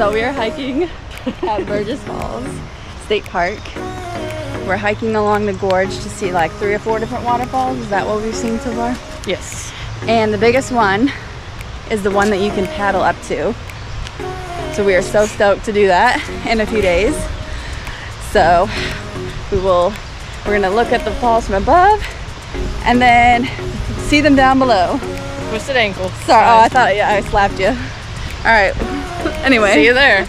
So we are hiking at Burgess Falls State Park. We're hiking along the gorge to see like 3 or 4 different waterfalls. Is that what we've seen so far? Yes. And the biggest one is the one that you can paddle up to. So we are so stoked to do that in a few days. So we're gonna look at the falls from above and then see them down below. Twisted ankle. Sorry, oh, I thought I slapped you. All right, anyway. See you there.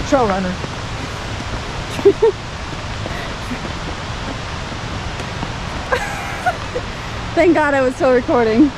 Trail runner. Thank God I was still recording.